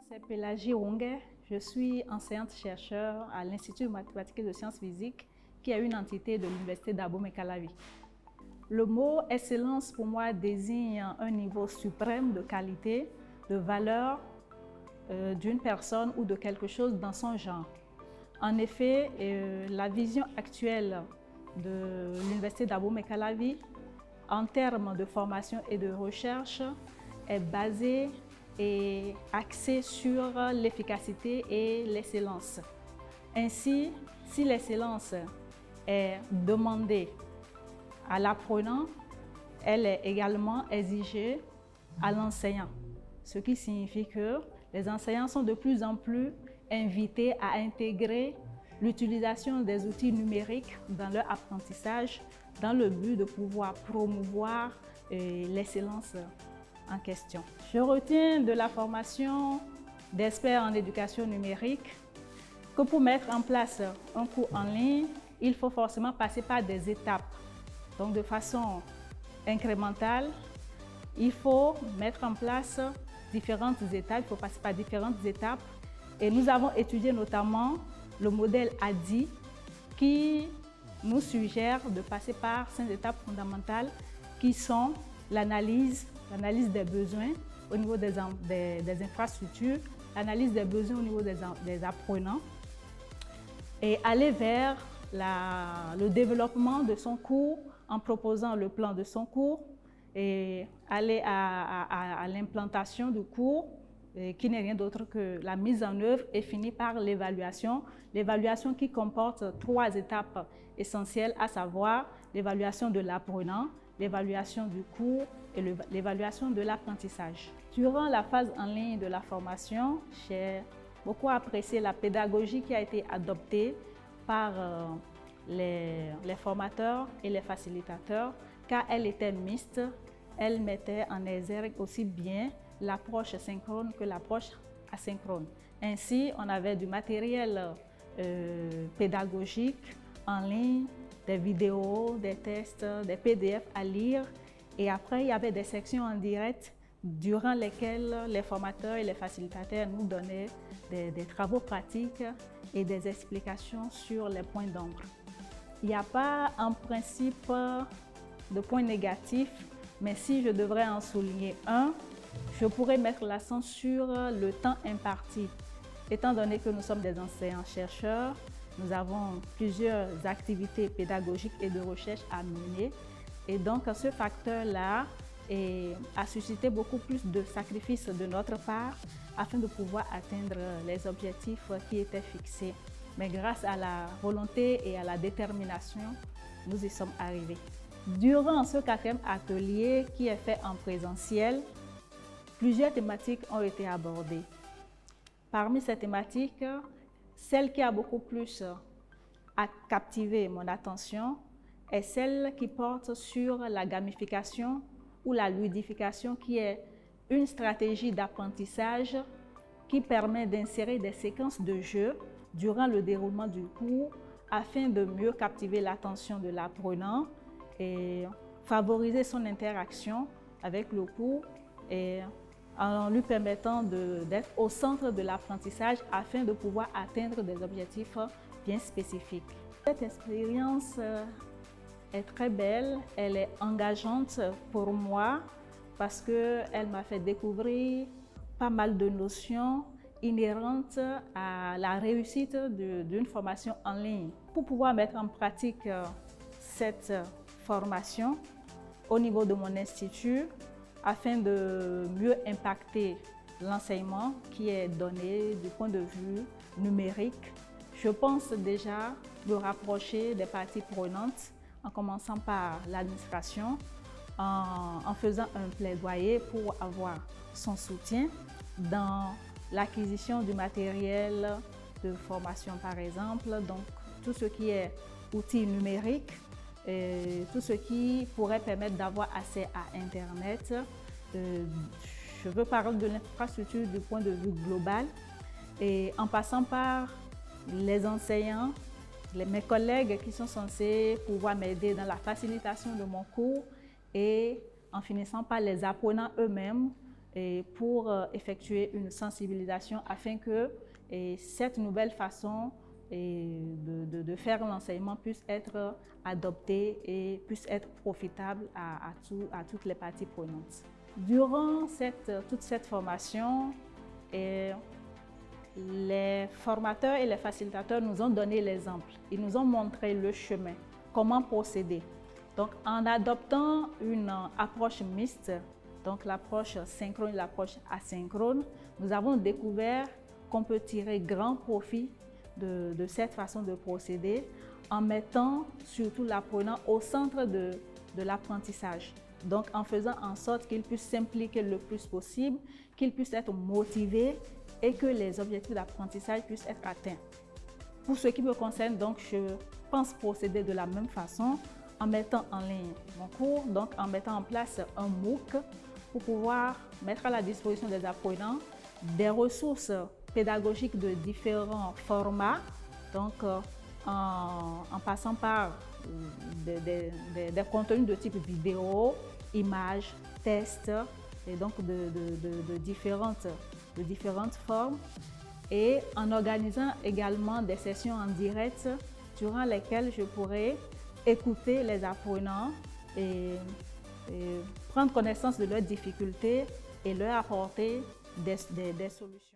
C'est Pélagie Ronguet. Je suis enseignante-chercheur à l'Institut de mathématiques et de sciences physiques, qui est une entité de l'Université d'Abomey-Calavi. Le mot excellence pour moi désigne un niveau suprême de qualité, de valeur d'une personne ou de quelque chose dans son genre. En effet, la vision actuelle de l'Université d'Abomey-Calavi en termes de formation et de recherche est basée et axée sur l'efficacité et l'excellence. Ainsi, si l'excellence est demandée à l'apprenant, elle est également exigée à l'enseignant. Ce qui signifie que les enseignants sont de plus en plus invités à intégrer l'utilisation des outils numériques dans leur apprentissage dans le but de pouvoir promouvoir l'excellence en question. Je retiens de la formation d'experts en éducation numérique que pour mettre en place un cours en ligne, il faut forcément passer par des étapes. Donc de façon incrémentale, il faut mettre en place différentes étapes, il faut passer par différentes étapes. Et nous avons étudié notamment le modèle ADDIE qui nous suggère de passer par 5 étapes fondamentales qui sont l'analyse des besoins au niveau des infrastructures, l'analyse des besoins au niveau des apprenants et aller vers le développement de son cours en proposant le plan de son cours et aller à l'implantation du cours qui n'est rien d'autre que la mise en œuvre et finit par l'évaluation. L'évaluation qui comporte 3 étapes essentielles, à savoir l'évaluation de l'apprenant, l'évaluation du cours et l'évaluation de l'apprentissage. Durant la phase en ligne de la formation, j'ai beaucoup apprécié la pédagogie qui a été adoptée par les formateurs et les facilitateurs, car elle était mixte. Elle mettait en exergue aussi bien l'approche synchrone que l'approche asynchrone. Ainsi, on avait du matériel pédagogique en ligne, des vidéos, des tests, des PDF à lire. Et après, il y avait des sections en direct durant lesquelles les formateurs et les facilitateurs nous donnaient des travaux pratiques et des explications sur les points d'ombre. Il n'y a pas en principe de points négatifs, mais si je devrais en souligner un, je pourrais mettre l'accent sur le temps imparti. Étant donné que nous sommes des enseignants-chercheurs, nous avons plusieurs activités pédagogiques et de recherche à mener. Et donc, ce facteur-là a suscité beaucoup plus de sacrifices de notre part afin de pouvoir atteindre les objectifs qui étaient fixés. Mais grâce à la volonté et à la détermination, nous y sommes arrivés. Durant ce 4e atelier qui est fait en présentiel, plusieurs thématiques ont été abordées. Parmi ces thématiques, celle qui a beaucoup plus captivé mon attention est celle qui porte sur la gamification ou la ludification, qui est une stratégie d'apprentissage qui permet d'insérer des séquences de jeux durant le déroulement du cours afin de mieux captiver l'attention de l'apprenant et favoriser son interaction avec le cours et en lui permettant d'être au centre de l'apprentissage afin de pouvoir atteindre des objectifs bien spécifiques. Cette expérience est très belle, elle est engageante pour moi parce qu'elle m'a fait découvrir pas mal de notions inhérentes à la réussite d'une formation en ligne. Pour pouvoir mettre en pratique cette formation au niveau de mon institut, afin de mieux impacter l'enseignement qui est donné du point de vue numérique, je pense déjà de rapprocher des parties prenantes en commençant par l'administration, en faisant un plaidoyer pour avoir son soutien dans l'acquisition du matériel de formation par exemple, donc tout ce qui est outils numériques, et tout ce qui pourrait permettre d'avoir accès à Internet. Je veux parler de l'infrastructure du point de vue global et en passant par les enseignants, mes collègues qui sont censés pouvoir m'aider dans la facilitation de mon cours et en finissant par les apprenants eux-mêmes pour effectuer une sensibilisation afin que cette nouvelle façon de faire l'enseignement puisse être adoptée et puisse être profitable à toutes les parties prenantes. Durant toute cette formation, les formateurs et les facilitateurs nous ont donné l'exemple. Ils nous ont montré le chemin, comment procéder. Donc, en adoptant une approche mixte, donc l'approche synchrone et l'approche asynchrone, nous avons découvert qu'on peut tirer grand profit de cette façon de procéder en mettant surtout l'apprenant au centre de l'apprentissage. Donc, en faisant en sorte qu'il puisse s'impliquer le plus possible, qu'il puisse être motivé et que les objectifs d'apprentissage puissent être atteints. Pour ce qui me concerne, donc, je pense procéder de la même façon en mettant en ligne mon cours, donc en mettant en place un MOOC pour pouvoir mettre à la disposition des apprenants des ressources pédagogiques de différents formats, donc en passant par des contenus de type vidéo, images, tests, et donc de différentes formes, et en organisant également des sessions en direct durant lesquelles je pourrais écouter les apprenants et prendre connaissance de leurs difficultés et leur apporter des solutions.